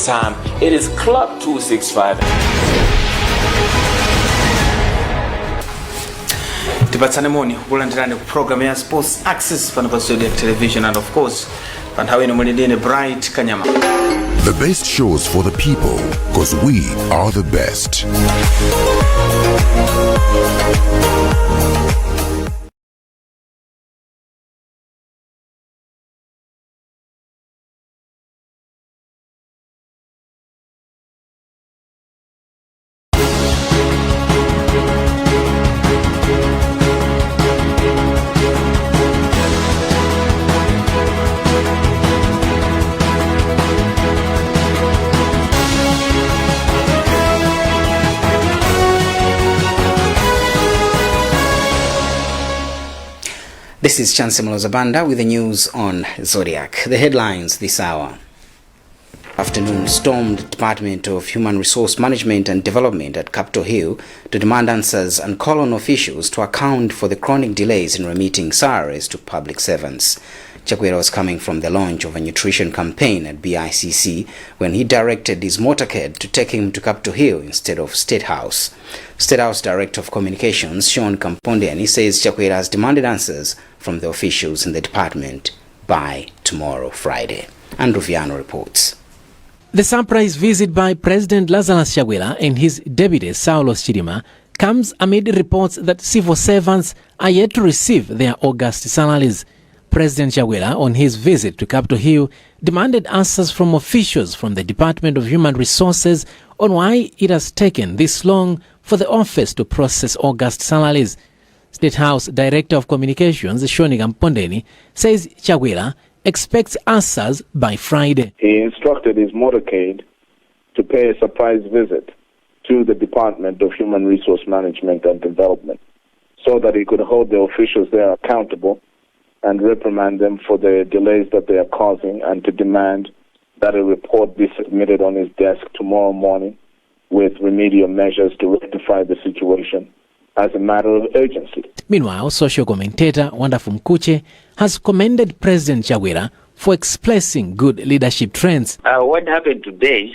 Time, it is Club 265. Tibatsane moni kulandirani ku program ya Sports Access pano pa Zodiak Television, and of course panthaweni mulindine Bright Kanyama. The best shows for the people, because we are the best. This is Chancellor Zabanda with the news on Zodiac. The headlines this hour. Afternoon stormed Department of Human Resource Management and Development at Capitol Hill to demand answers and call on officials to account for the chronic delays in remitting salaries to public servants. Chakwera was coming from the launch of a nutrition campaign at BICC when he directed his motorcade to take him to Capitol Hill instead of State House. State House Director of Communications, Sean Kampondeni, says Chakwera has demanded answers from the officials in the department by tomorrow, Friday. Andrew Viano reports. The surprise visit by President Lazarus Chakwera and his deputy Saulos Chidima comes amid reports that civil servants are yet to receive their August salaries. President Chakwera, on his visit to Capitol Hill, demanded answers from officials from the Department of Human Resources on why it has taken this long for the office to process August salaries. State House Director of Communications, Sean Kampondeni, says Chakwera expects answers by Friday. He instructed his motorcade to pay a surprise visit to the Department of Human Resource Management and Development so that he could hold the officials there accountable and reprimand them for the delays that they are causing, and to demand that a report be submitted on his desk tomorrow morning with remedial measures to rectify the situation as a matter of urgency. Meanwhile, social commentator Wonderful Mkuche has commended President Chakwera for expressing good leadership trends. What happened today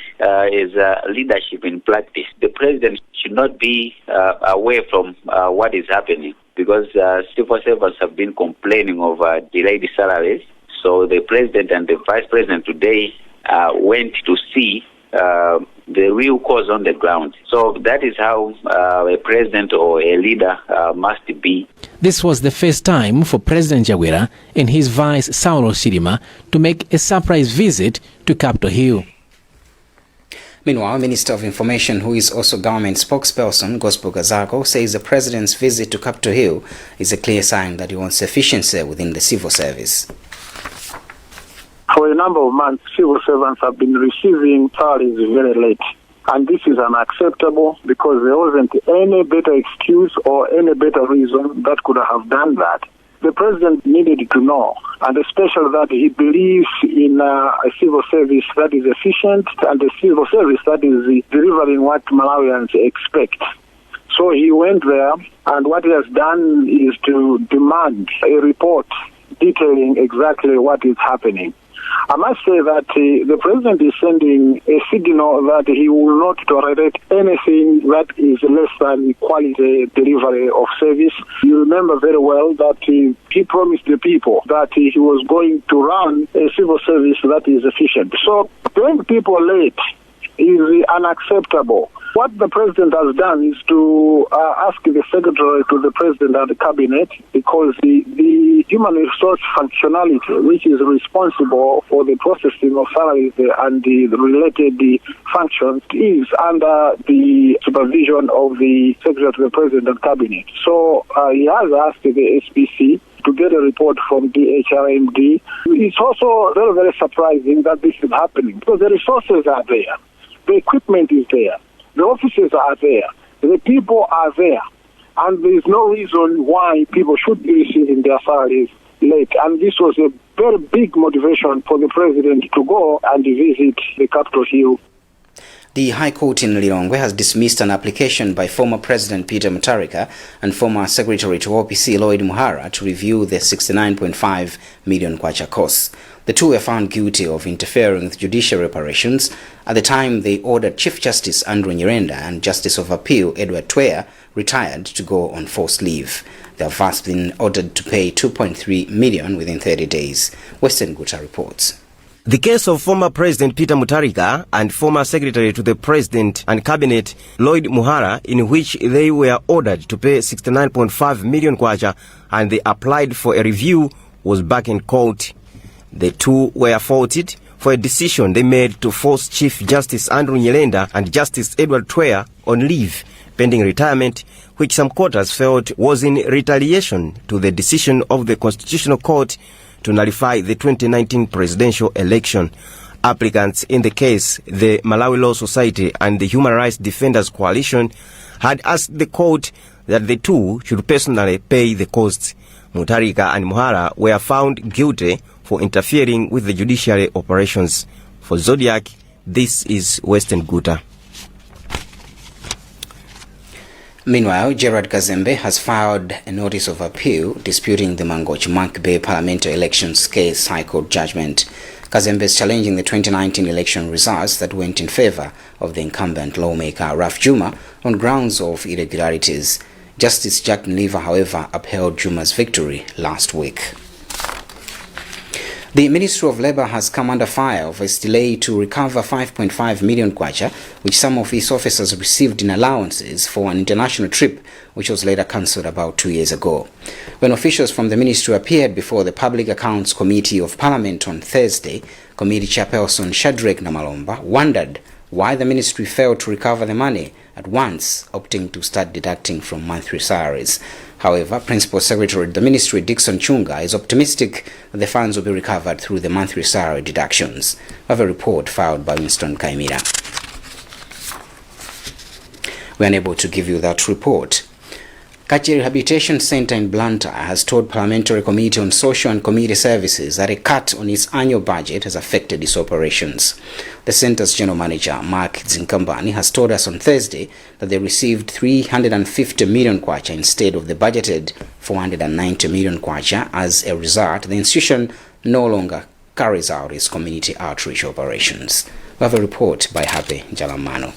is leadership in practice. The president should not be away from what is happening, because civil servants have been complaining of delayed salaries. So the president and the vice president today went to see the real cause on the ground. So that is how a president or a leader must be. This was the first time for President Chakwera and his vice Saulos Chidima to make a surprise visit to Capitol Hill. Meanwhile, Minister of Information, who is also government spokesperson, Gospel Gazako, says the president's visit to Capitol Hill is a clear sign that he wants efficiency within the civil service. For a number of months, civil servants have been receiving salaries very late. And this is unacceptable, because there wasn't any better excuse or any better reason that could have done that. The president needed to know, and especially that he believes in a civil service that is efficient and a civil service that is delivering what Malawians expect. So he went there, and what he has done is to demand a report detailing exactly what is happening. I must say that the president is sending a signal that he will not tolerate anything that is less than quality delivery of service. You remember very well that he promised the people that he was going to run a civil service that is efficient. So paying people late is unacceptable. What the president has done is to ask the secretary to the president and the cabinet, because the human resource functionality, which is responsible for the processing of salaries and the related functions, is under the supervision of the secretary to the president and cabinet. So he has asked the SPC to get a report from the HRMD. It's also very, very surprising that this is happening, because the resources are there, the equipment is there, the offices are there, the people are there, and there is no reason why people should be receiving their salaries late. And this was a very big motivation for the president to go and visit the Capitol Hill. The High Court in Lilongwe has dismissed an application by former President Peter Mutharika and former Secretary to OPC Lloyd Muhara to review the 69.5 million kwacha costs. The two were found guilty of interfering with judicial operations at the time they ordered Chief Justice Andrew Nyirenda and Justice of Appeal Edward Twea, retired, to go on forced leave. They have first been ordered to pay $2.3 million within 30 days. Western Guta reports. The case of former President Peter Mutharika and former Secretary to the President and Cabinet Lloyd Muhara, in which they were ordered to pay 69.5 million kwacha and they applied for a review, was back in court. The two were faulted for a decision they made to force Chief Justice Andrew Nyirenda and Justice Edward Twea on leave pending retirement, which some quarters felt was in retaliation to the decision of the Constitutional Court to nullify the 2019 presidential election. Applicants in the case, the Malawi Law Society and the Human Rights Defenders Coalition, had asked the court that the two should personally pay the costs. Mutharika and Muhara were found guilty for interfering with the judiciary operations. For Zodiac, this is Western Guta. Meanwhile, Gerard Kazembe has filed a notice of appeal disputing the Mangochi Bay parliamentary elections case High Court judgment. Kazembe is challenging the 2019 election results that went in favor of the incumbent lawmaker Raf Juma on grounds of irregularities. Justice Jack Nliva, however, upheld Juma's victory last week. The Ministry of Labour has come under fire of its delay to recover 5.5 million kwacha, which some of its officers received in allowances for an international trip, which was later cancelled about 2 years ago. When officials from the ministry appeared before the Public Accounts Committee of Parliament on Thursday, Committee Chairperson Shadrack Namalomba wondered why the ministry failed to recover the money at once, opting to start deducting from monthly salaries. However, Principal Secretary of the Ministry, Dickson Chunga, is optimistic that the funds will be recovered through the monthly salary deductions. We have a report filed by Winston Kaimira. We are unable to give you that report. Kachi Rehabilitation Center in Blantyre has told Parliamentary Committee on Social and Community Services that a cut on its annual budget has affected its operations. The center's general manager, Mark Zinkambani, has told us on Thursday that they received 350 million kwacha instead of the budgeted 490 million kwacha. As a result, the institution no longer carries out its community outreach operations. We have a report by Happy Jalamano.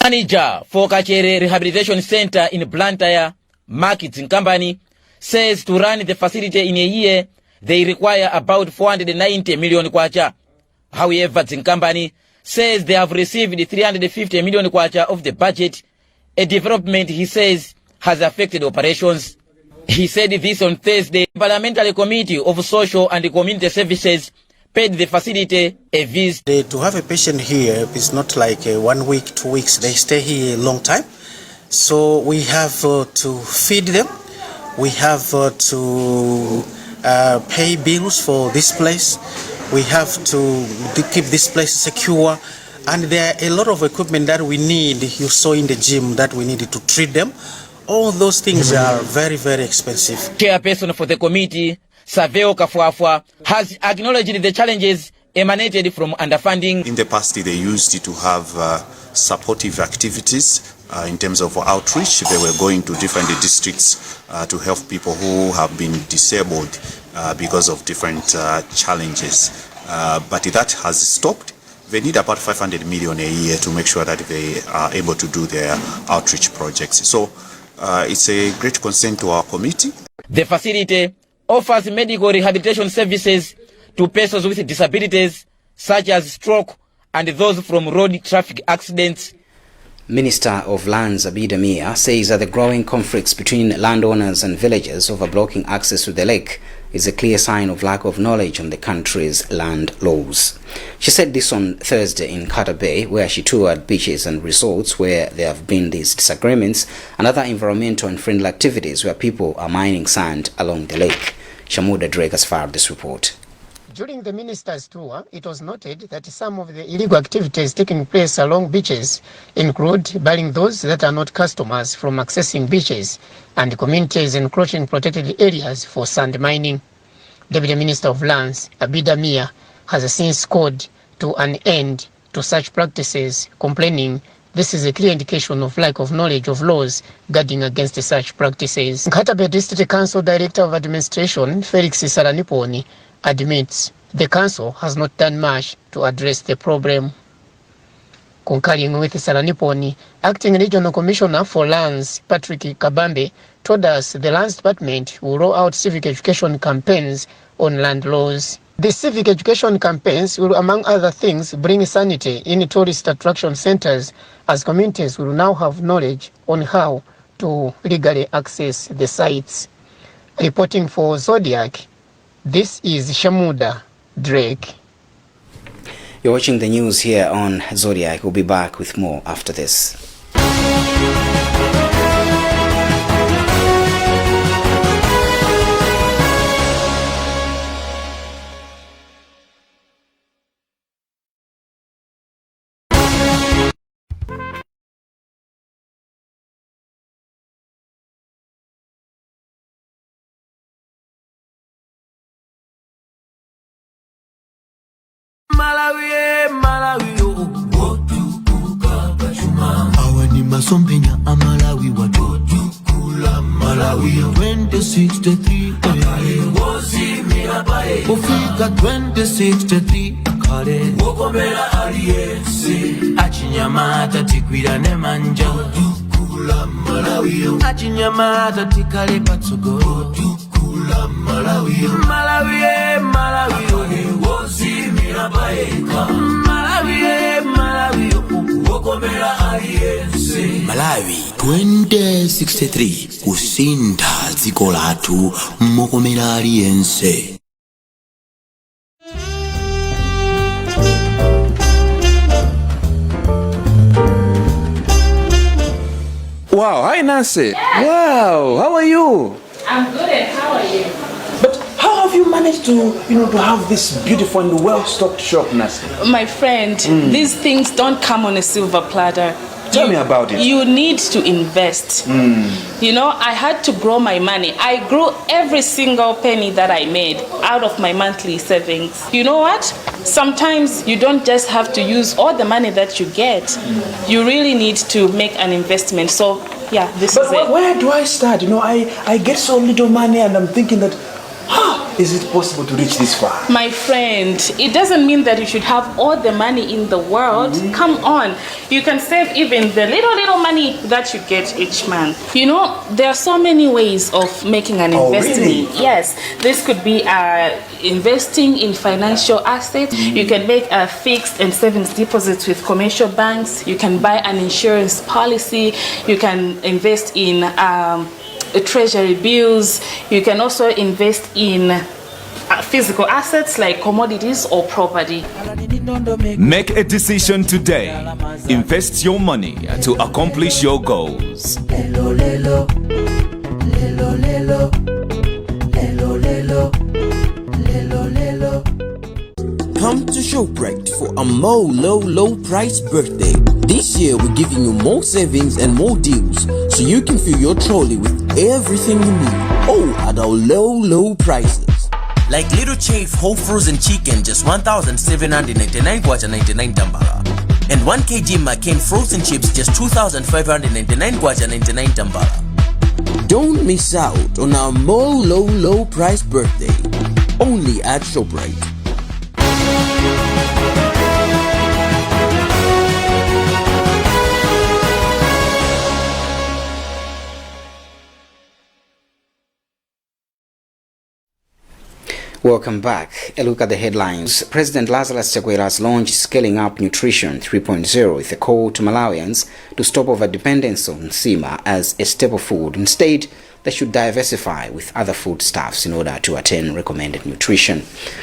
Manager for Kachere Rehabilitation Center in Blantyre, Mark Zinkambani, says to run the facility in a year, they require about 490 million kwacha. However, Zinkambani says they have received 350 million kwacha of the budget, a development he says has affected operations. He said this on Thursday. The Parliamentary Committee of Social and Community Services paid the facility a visit. To have a patient here is not like 1 week, 2 weeks. They stay here a long time. So we have to feed them. We have to pay bills for this place. We have to keep this place secure. And there are a lot of equipment that we need. You saw in the gym that we needed to treat them. All those things are very, very expensive. Chairperson for the committee, Saveo Kafuafua, has acknowledged the challenges emanated from underfunding. In the past, they used to have supportive activities in terms of outreach. They were going to different districts to help people who have been disabled because of different challenges. But that has stopped. They need about 500 million a year to make sure that they are able to do their outreach projects. So it's a great concern to our committee. The facility offers medical rehabilitation services to persons with disabilities such as stroke and those from road traffic accidents. Minister of Lands Abida Mia says that the growing conflicts between landowners and villagers over blocking access to the lake is a clear sign of lack of knowledge on the country's land laws. She said this on Thursday in Carter Bay, where she toured beaches and resorts where there have been these disagreements and other environmental and friendly activities where people are mining sand along the lake. Shamuda Drake has filed this report. During the minister's tour, it was noted that some of the illegal activities taking place along beaches include barring those that are not customers from accessing beaches and communities encroaching protected areas for sand mining. Deputy Minister of Lands, Abida Mia, has since called to an end to such practices, complaining this is a clear indication of lack of knowledge of laws guarding against such practices. Nkatabe District Council Director of Administration, Felix Saraniponi, admits the council has not done much to address the problem. Concurring with Salaniponi, Acting Regional Commissioner for Lands, Patrick Kabambe, told us the Lands Department will roll out civic education campaigns on land laws. The civic education campaigns will, among other things, bring sanity in tourist attraction centers, as communities will now have knowledge on how to legally access the sites. Reporting for Zodiac, this is Shamuda Drake. You're watching the news here on Zodiac. We'll be back with more after this. Masompenya amalawi watukula Malawi 2063 akale wozimira bae ufika 2063 akale wokomera aliyense achinyamata tikwira ne manja tukula Malawi achinyamata tikale patsogolo tukula Malawi Malawi wozimira bae Malawi wokomera aliyense Malawi 2063 kusinda dziko lathu mokomera aliyense. Wow, hi Nancy. Yes. Wow, how are you? I'm good, and how are you? But how have you managed to, to have this beautiful and well-stocked shop, Nancy? My friend, these things don't come on a silver platter. Tell me about it. You need to invest. I had to grow my money. I grew every single penny that I made out of my monthly savings. You know what? Sometimes you don't just have to use all the money that you get. You really need to make an investment. So, yeah, this is it. But where do I start? I get so little money and I'm thinking that, is it possible to reach this far? My friend, it doesn't mean that you should have all the money in the world. Come on. You can save even the little money that you get each month. There are so many ways of making an investment. Really? Yes. This could be investing in financial assets. You can make a fixed and savings deposits with commercial banks. You can buy an insurance policy. You can invest in treasury bills. You can also invest in physical assets like commodities or property. Make a decision today. Invest your money to accomplish your goals. Come to ShowBreak for a more low price birthday. This year we're giving you more savings and more deals, so you can fill your trolley with everything you need, all at our low prices. Like Little Chef whole frozen chicken, just 1,799 kwacha 99 tambala. And 1 kg McCain frozen chips, just 2,599 kwacha 99 tambala. Don't miss out on our more low price birthday, only at ShowBreak. Welcome back. A look at the headlines. President Lazarus Chakwera has launched Scaling Up Nutrition 3.0 with a call to Malawians to stop overdependence on Nsima as a staple food. Instead, they should diversify with other foodstuffs in order to attain recommended nutrition.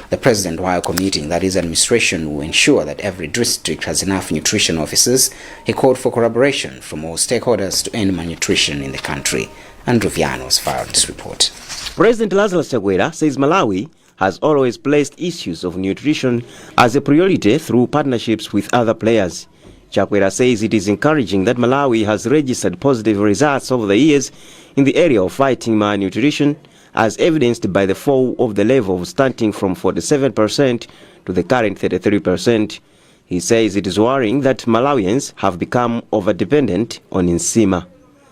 The president, while committing that his administration will ensure that every district has enough nutrition officers, he called for collaboration from all stakeholders to end malnutrition in the country. Andrew Viano has filed this report. President Lazarus Chakwera says Malawi has always placed issues of nutrition as a priority through partnerships with other players. Chakwera says it is encouraging that Malawi has registered positive results over the years in the area of fighting malnutrition, as evidenced by the fall of the level of stunting from 47% to the current 33%. He says it is worrying that Malawians have become overdependent on Nsima.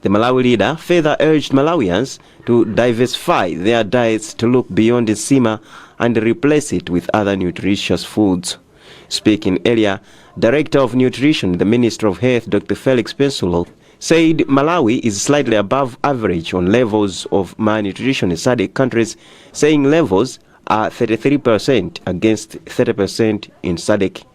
The Malawi leader further urged Malawians to diversify their diets to look beyond the sima and replace it with other nutritious foods. Speaking earlier, Director of Nutrition, the Minister of Health, Dr. Felix Pensulo, said Malawi is slightly above average on levels of malnutrition in SADC countries, saying levels are 33% against 30% in SADC.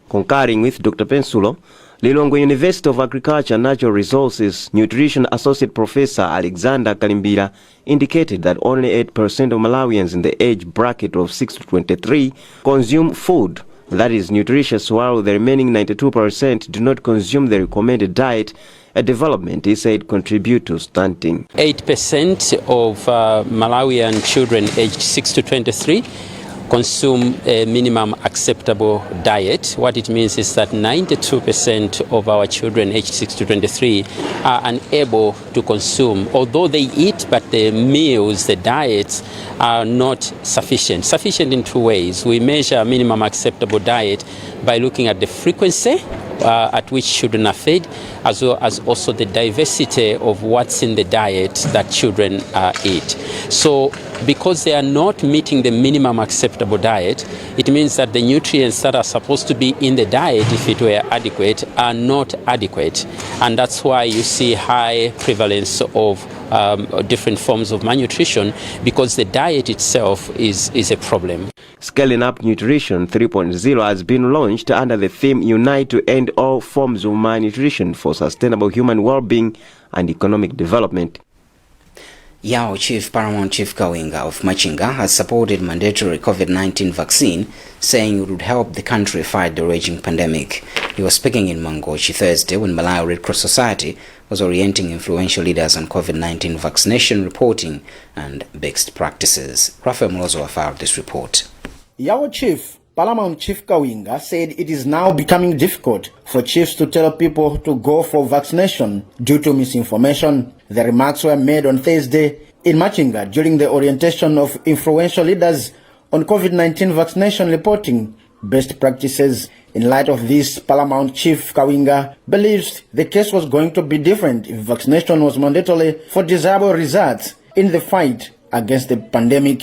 Concurring with Dr. Pensulo, Lilongwe University of Agriculture and Natural Resources Nutrition Associate Professor Alexander Kalimbira indicated that only 8% of Malawians in the age bracket of 6 to 23 consume food that is nutritious, while the remaining 92% do not consume the recommended diet, a development he said contribute to stunting. 8% of Malawian children aged 6 to 23 consume a minimum acceptable diet. What it means is that 92% of our children aged 6 to 23 are unable to consume. Although they eat, but the meals, the diets are not sufficient. Sufficient in two ways. We measure minimum acceptable diet by looking at the frequency at which children are fed, as well as also the diversity of what's in the diet that children eat. So because they are not meeting the minimum acceptable diet, it means that the nutrients that are supposed to be in the diet, if it were adequate, are not adequate. And that's why you see high prevalence of different forms of malnutrition, because the diet itself is a problem. Scaling Up Nutrition 3.0 has been launched under the theme Unite to End All Forms of Malnutrition for Sustainable Human Well-Being and Economic Development. Yao Chief Paramount Chief Kawinga of Machinga has supported mandatory COVID-19 vaccine, saying it would help the country fight the raging pandemic. He was speaking in Mangochi Thursday when Malawi Red Cross Society was orienting influential leaders on COVID-19 vaccination reporting and best practices. Rafael Mlozo filed this report. Yao Chief Paramount Chief Kawinga said it is now becoming difficult for chiefs to tell people to go for vaccination due to misinformation. The remarks were made on Thursday in Machinga during the orientation of influential leaders on COVID-19 vaccination reporting best practices. In light of this, Paramount Chief Kawinga believes the case was going to be different if vaccination was mandatory for desirable results in the fight against the pandemic.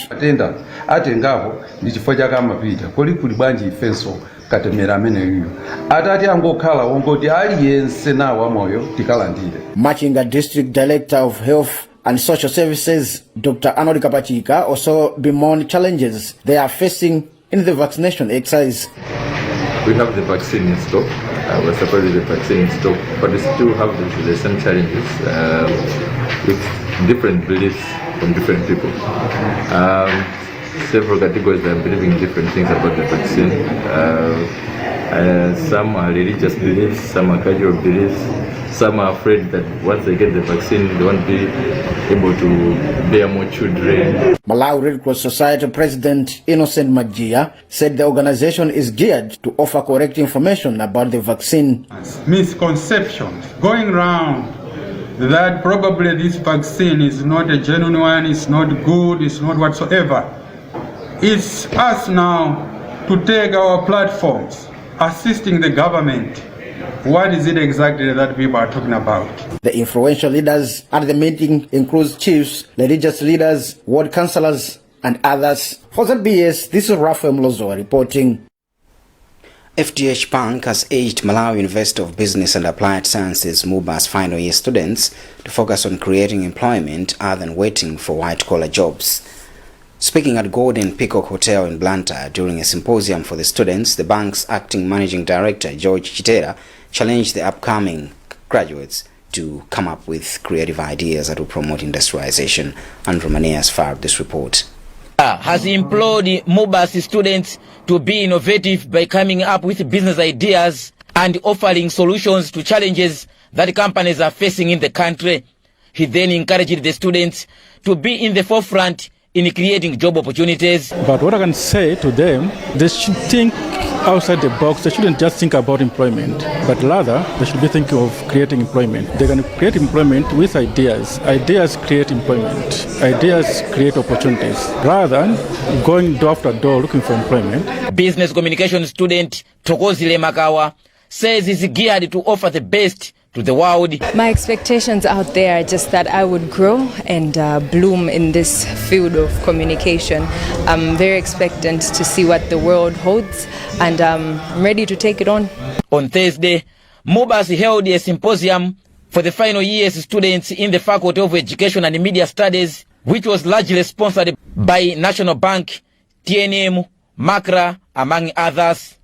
Atengavo ndichifo mapita kuli banji ifenso katemera amene yuyo atati angokhala wongoti aliyense nawo amoyo tikalandire. Machinga District Director of Health and Social Services, Dr. Arnold Kapachika, also bemoaned challenges they are facing in the vaccination exercise. We have the vaccine in stock. We're supposed to the vaccine in stock, but we still have the same challenges with different beliefs from different people. Several categories are believing different things about the vaccine. Some are religious beliefs, some are casual beliefs, some are afraid that once they get the vaccine, they won't be able to bear more children. Malawi Red Cross Society President Innocent Majia said the organization is geared to offer correct information about the vaccine. Misconceptions going around that probably this vaccine is not a genuine one, it's not good, it's not whatsoever. It's us now to take our platforms, assisting the government. What is it exactly that people are talking about? The influential leaders at the meeting includes chiefs, religious leaders, ward councillors, and others. For ZBS, this is Rafael Mlozo reporting. FDH Bank has urged Malawi University of Business and Applied Sciences MUBA's final year students to focus on creating employment other than waiting for white-collar jobs. Speaking at Golden Peacock Hotel in Blantyre during a symposium for the students, the bank's acting managing director, George Chitera, challenged the upcoming graduates to come up with creative ideas that will promote industrialization. Andrew Mane has filed this report. Has implored MUBA's students to be innovative by coming up with business ideas and offering solutions to challenges that companies are facing in the country. He then encouraged the students to be in the forefront in creating job opportunities. But what I can say to them, they should think outside the box. They shouldn't just think about employment, but rather they should be thinking of creating employment. They can create employment with ideas. Ideas create employment. Ideas create opportunities, rather than going door after door looking for employment. Business communication student Tokozile Makawa says he's geared to offer the best to to the world. My expectations out there are just that I would grow and bloom in this field of communication. I'm very expectant to see what the world holds, and I'm ready to take it on. On Thursday, MUBAS held a symposium for the final year's students in the Faculty of Education and Media Studies, which was largely sponsored by National Bank, TNM, MACRA, among others.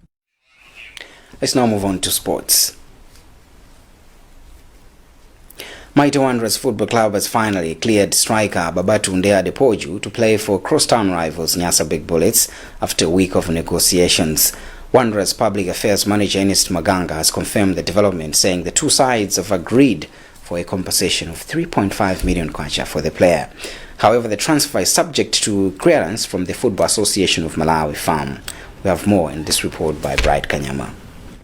Let's now move on to sports. Mighty Wanderers Football Club has finally cleared striker Babatunde Adepoju to play for crosstown rivals Nyasa Big Bullets after a week of negotiations. Wanderers Public Affairs Manager Ernest Maganga has confirmed the development, saying the two sides have agreed for a compensation of 3.5 million kwacha for the player. However, the transfer is subject to clearance from the Football Association of Malawi FAM. We have more in this report by Bright Kanyama.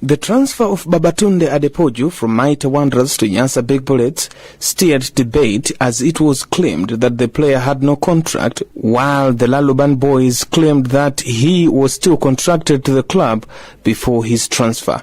The transfer of Babatunde Adepoju from Mighty Wanderers to Nyasa Big Bullets stirred debate, as it was claimed that the player had no contract, while the Laluban boys claimed that he was still contracted to the club before his transfer.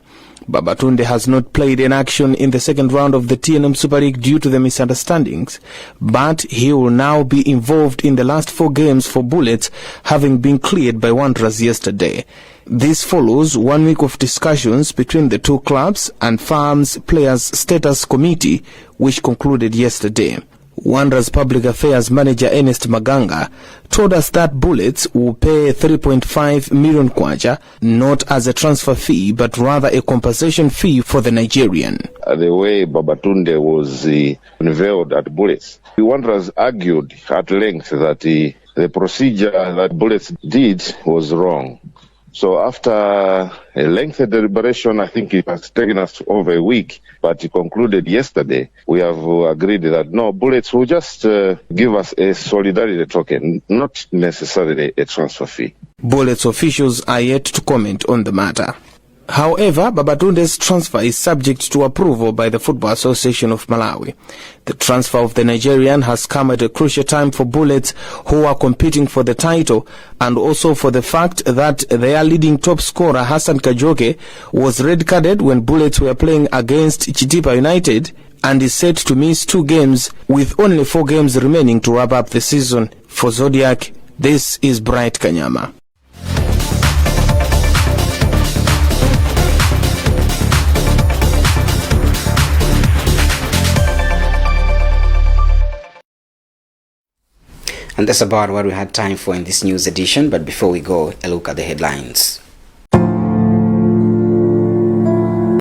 Babatunde has not played in action in the second round of the TNM Super League due to the misunderstandings, but he will now be involved in the last 4 games for Bullets, having been cleared by Wanderers yesterday. This follows 1 week of discussions between the two clubs and FAM's Players Status Committee, which concluded yesterday. Wanderers Public Affairs Manager Ernest Maganga told us that Bullets will pay 3.5 million kwacha, not as a transfer fee, but rather a compensation fee for the Nigerian. The way Babatunde was unveiled at Bullets, the Wanderers argued at length that the procedure that Bullets did was wrong. So after a lengthy deliberation, I think it has taken us over a week, but it concluded yesterday. We have agreed that no, Bullets will just give us a solidarity token, not necessarily a transfer fee. Bullets officials are yet to comment on the matter. However, Babatunde's transfer is subject to approval by the Football Association of Malawi. The transfer of the Nigerian has come at a crucial time for Bullets, who are competing for the title, and also for the fact that their leading top scorer Hassan Kajoke was red-carded when Bullets were playing against Chitipa United and is set to miss 2 games with only 4 games remaining to wrap up the season. For Zodiak, this is Bright Kanyama. And that's about what we had time for in this news edition. But before we go, a look at the headlines.